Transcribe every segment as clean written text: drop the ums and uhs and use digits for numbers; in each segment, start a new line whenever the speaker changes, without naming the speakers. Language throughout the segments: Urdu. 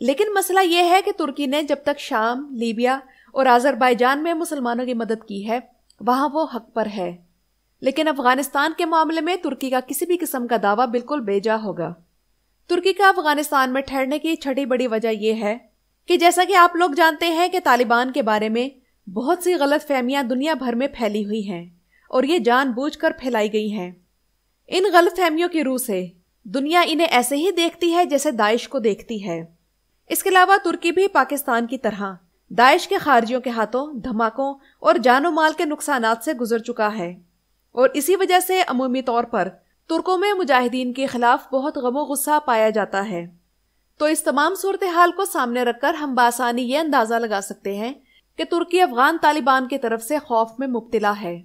لیکن مسئلہ یہ ہے کہ ترکی نے جب تک شام، لیبیا اور آذربائیجان میں مسلمانوں کی مدد کی ہے وہاں وہ حق پر ہے، لیکن افغانستان کے معاملے میں ترکی کا کسی بھی قسم کا دعویٰ بالکل بے جا ہوگا۔ ترکی کا افغانستان میں ٹھہرنے کی چھٹی بڑی وجہ یہ ہے کہ جیسا کہ آپ لوگ جانتے ہیں کہ طالبان کے بارے میں بہت سی غلط فہمیاں دنیا بھر میں پھیلی ہوئی ہیں اور یہ جان بوجھ کر پھیلائی گئی ہیں۔ ان غلط فہمیوں کی روح سے دنیا انہیں ایسے ہی دیکھتی ہے جیسے داعش کو دیکھتی ہے۔ اس کے علاوہ ترکی بھی پاکستان کی طرح داعش کے خارجیوں کے ہاتھوں دھماکوں اور جان و مال کے نقصانات سے گزر چکا ہے، اور اسی وجہ سے عمومی طور پر ترکوں میں مجاہدین کے خلاف بہت غم و غصہ پایا جاتا ہے۔ تو اس تمام صورتحال کو سامنے رکھ کر ہم بآسانی یہ اندازہ لگا سکتے ہیں کہ ترکی افغان طالبان کی طرف سے خوف میں مبتلا ہے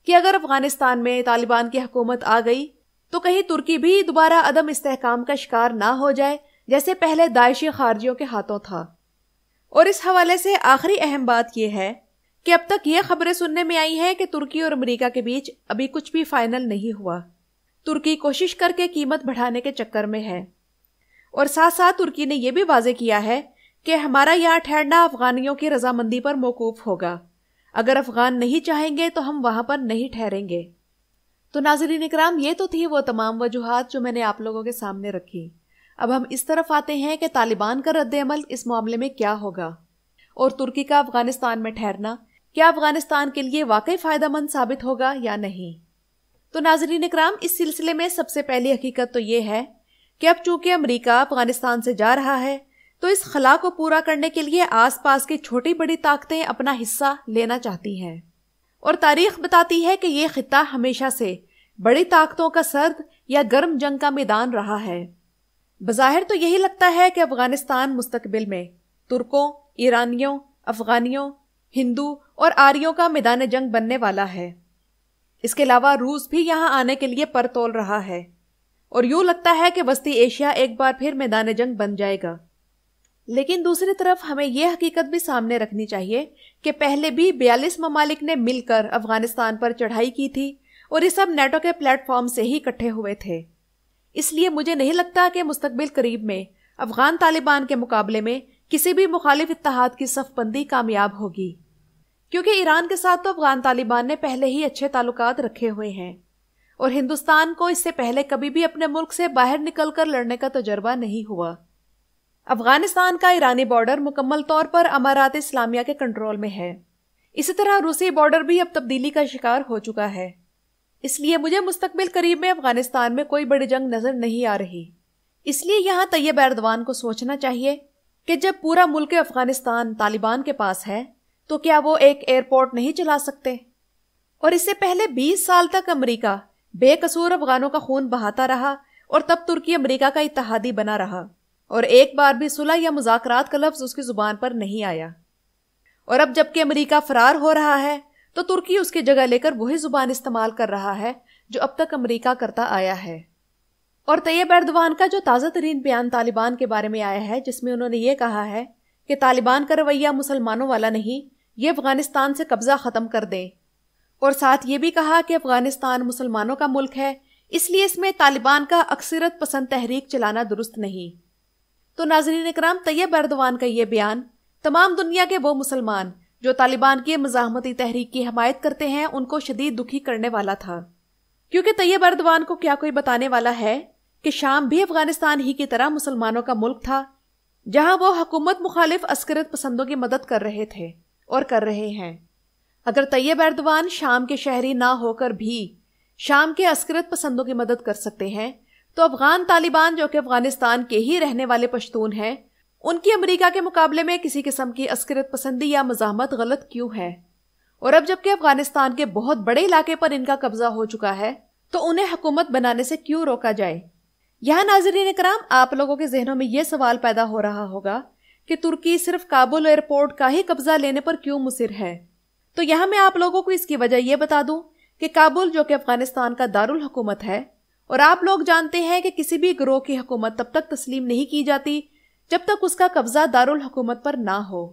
کہ اگر افغانستان میں طالبان کی حکومت آ گئی تو کہیں ترکی بھی دوبارہ عدم استحکام کا شکار نہ ہو جائے جیسے پہلے داعشی خارجیوں کے ہاتھوں تھا۔ اور اس حوالے سے آخری اہم بات یہ ہے کہ اب تک یہ خبریں سننے میں آئی ہیں کہ ترکی اور امریکہ کے بیچ ابھی کچھ بھی فائنل نہیں ہوا۔ ترکی کوشش کر کے قیمت بڑھانے کے چکر میں ہے، اور ساتھ ساتھ ترکی نے یہ بھی واضح کیا ہے کہ ہمارا یہاں ٹھہرنا افغانیوں کی رضامندی پر موقوف ہوگا، اگر افغان نہیں چاہیں گے تو ہم وہاں پر نہیں ٹھہریں گے۔ تو ناظرین اکرام، یہ تو تھی وہ تمام وجوہات جو میں نے آپ لوگوں کے سامنے رکھی۔ اب ہم اس طرف آتے ہیں کہ طالبان کا رد عمل اس معاملے میں کیا ہوگا، اور ترکی کا افغانستان میں ٹھہرنا کیا افغانستان کے لیے واقعی فائدہ مند ثابت ہوگا یا نہیں۔ تو ناظرین اکرام، اس سلسلے میں سب سے پہلی حقیقت تو یہ ہے کہ اب چونکہ امریکہ افغانستان سے جا رہا ہے تو اس خلا کو پورا کرنے کے لیے آس پاس کی چھوٹی بڑی طاقتیں اپنا حصہ لینا چاہتی ہیں، اور تاریخ بتاتی ہے کہ یہ خطہ ہمیشہ سے بڑی طاقتوں کا سرد یا گرم جنگ کا میدان رہا ہے۔ بظاہر تو یہی لگتا ہے کہ افغانستان مستقبل میں ترکوں، ایرانیوں، افغانیوں، ہندو اور آریوں کا میدان جنگ بننے والا ہے۔ اس کے علاوہ روس بھی یہاں آنے کے لیے پر تول رہا ہے، اور یوں لگتا ہے کہ وسطی ایشیا ایک بار پھر میدان جنگ بن جائے گا۔ لیکن دوسری طرف ہمیں یہ حقیقت بھی سامنے رکھنی چاہیے کہ پہلے بھی 42 ممالک نے مل کر افغانستان پر چڑھائی کی تھی، اور یہ سب نیٹو کے پلیٹ فارم سے ہی اکٹھے ہوئے تھے۔ اس لیے مجھے نہیں لگتا کہ مستقبل قریب میں افغان طالبان کے مقابلے میں کسی بھی مخالف اتحاد کی صف بندی کامیاب ہوگی، کیونکہ ایران کے ساتھ تو افغان طالبان نے پہلے ہی اچھے تعلقات رکھے ہوئے ہیں، اور ہندوستان کو اس سے پہلے کبھی بھی اپنے ملک سے باہر نکل کر لڑنے کا تجربہ نہیں ہوا۔ افغانستان کا ایرانی بارڈر مکمل طور پر امارات اسلامیہ کے کنٹرول میں ہے، اسی طرح روسی بارڈر بھی اب تبدیلی کا شکار ہو چکا ہے۔ اس لیے مجھے مستقبل قریب میں افغانستان میں کوئی بڑی جنگ نظر نہیں آ رہی۔ اس لیے یہاں طیب ایردوان کو سوچنا چاہیے کہ جب پورا ملک افغانستان طالبان کے پاس ہے تو کیا وہ ایک ایئرپورٹ نہیں چلا سکتے؟ اور اس سے پہلے 20 سال تک امریکہ بے قصور افغانوں کا خون بہاتا رہا، اور تب ترکی امریکہ کا اتحادی بنا رہا، اور ایک بار بھی صلح یا مذاکرات کا لفظ اس کی زبان پر نہیں آیا۔ اور اب جبکہ امریکہ فرار ہو رہا ہے تو ترکی اس کی جگہ لے کر وہی زبان استعمال کر رہا ہے جو اب تک امریکہ کرتا آیا ہے۔ اور طیب ایردوان کا جو تازہ ترین بیان طالبان کے بارے میں آیا ہے، جس میں انہوں نے یہ کہا ہے کہ طالبان کا رویہ مسلمانوں والا نہیں، یہ افغانستان سے قبضہ ختم کر دیں، اور ساتھ یہ بھی کہا کہ افغانستان مسلمانوں کا ملک ہے، اس لیے اس میں طالبان کا اکثریت پسند تحریک چلانا درست نہیں۔ تو ناظرین اکرام، طیب ایردوان کا یہ بیان تمام دنیا کے وہ مسلمان جو طالبان کی مزاحمتی تحریک کی حمایت کرتے ہیں ان کو شدید دکھی کرنے والا تھا، کیونکہ طیب ایردوان کو کیا کوئی بتانے والا ہے کہ شام بھی افغانستان ہی کی طرح مسلمانوں کا ملک تھا، جہاں وہ حکومت مخالف عسکریت پسندوں کی مدد کر رہے تھے اور کر رہے ہیں۔ اگر طیب ایردوان شام کے شہری نہ ہو کر بھی شام کے عسکریت پسندوں کی مدد کر سکتے ہیں تو افغان طالبان جو کہ افغانستان کے ہی رہنے والے پشتون ہیں، ان کی امریکہ کے مقابلے میں کسی قسم کی عسکریت پسندی یا مزاحمت غلط کیوں ہے؟ اور اب جبکہ افغانستان کے بہت بڑے علاقے پر ان کا قبضہ ہو چکا ہے تو انہیں حکومت بنانے سے کیوں روکا جائے؟ یہاں ناظرین اکرام، آپ لوگوں کے ذہنوں میں یہ سوال پیدا ہو رہا ہوگا کہ ترکی صرف کابل ایئرپورٹ کا ہی قبضہ لینے پر کیوں مصر ہے؟ تو یہاں میں آپ لوگوں کو اس کی وجہ یہ بتا دوں کہ کابل جو کہ افغانستان کا دارالحکومت ہے، اور آپ لوگ جانتے ہیں کہ کسی بھی گروہ کی حکومت تب تک تسلیم نہیں کی جاتی جب تک اس کا قبضہ دارالحکومت پر نہ ہو۔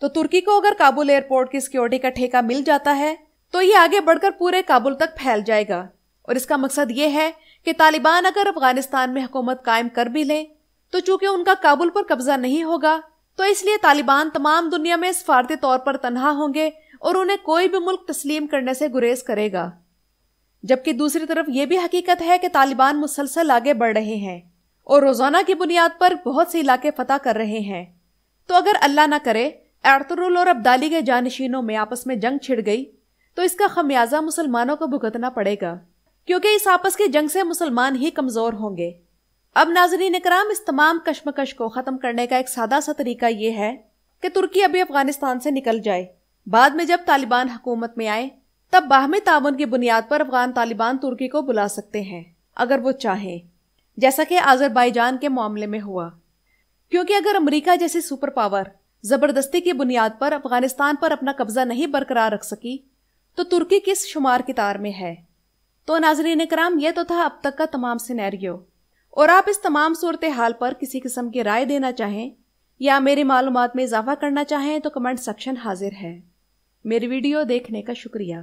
تو ترکی کو اگر کابل ایئرپورٹ کی سیکیورٹی کا ٹھیکہ مل جاتا ہے تو یہ آگے بڑھ کر پورے کابل تک پھیل جائے گا، اور اس کا مقصد یہ ہے کہ طالبان اگر افغانستان میں حکومت قائم کر بھی لیں تو چونکہ ان کا کابل پر قبضہ نہیں ہوگا تو اس لیے طالبان تمام دنیا میں سفارتی طور پر تنہا ہوں گے اور انہیں کوئی بھی ملک تسلیم کرنے سے گریز کرے گا۔ جبکہ دوسری طرف یہ بھی حقیقت ہے کہ طالبان مسلسل آگے بڑھ رہے ہیں اور روزانہ کی بنیاد پر بہت سے علاقے فتح کر رہے ہیں۔ تو اگر اللہ نہ کرے ایرتغرل اور ابدالی کے جانشینوں میں آپس میں جنگ چھڑ گئی تو اس کا خمیازہ مسلمانوں کو بھگتنا پڑے گا، کیونکہ اس آپس کی جنگ سے مسلمان ہی کمزور ہوں گے۔ اب ناظرین اکرام، اس تمام کشمکش کو ختم کرنے کا ایک سادہ سا طریقہ یہ ہے کہ ترکی ابھی افغانستان سے نکل جائے۔ بعد میں جب طالبان حکومت میں آئے تب باہمی تعاون کی بنیاد پر افغان طالبان ترکی کو بلا سکتے ہیں اگر وہ چاہیں، جیسا کہ آذربائیجان کے معاملے میں ہوا۔ کیونکہ اگر امریکہ جیسی سپر پاور زبردستی کی بنیاد پر افغانستان پر اپنا قبضہ نہیں برقرار رکھ سکی تو ترکی کس شمار کتار میں ہے۔ تو ناظرین اکرام، یہ تو تھا اب تک کا تمام سینیریو، اور آپ اس تمام صورتحال پر کسی قسم کی رائے دینا چاہیں یا میری معلومات میں اضافہ کرنا چاہیں تو کمنٹ سیکشن حاضر ہے۔ میری ویڈیو دیکھنے کا شکریہ۔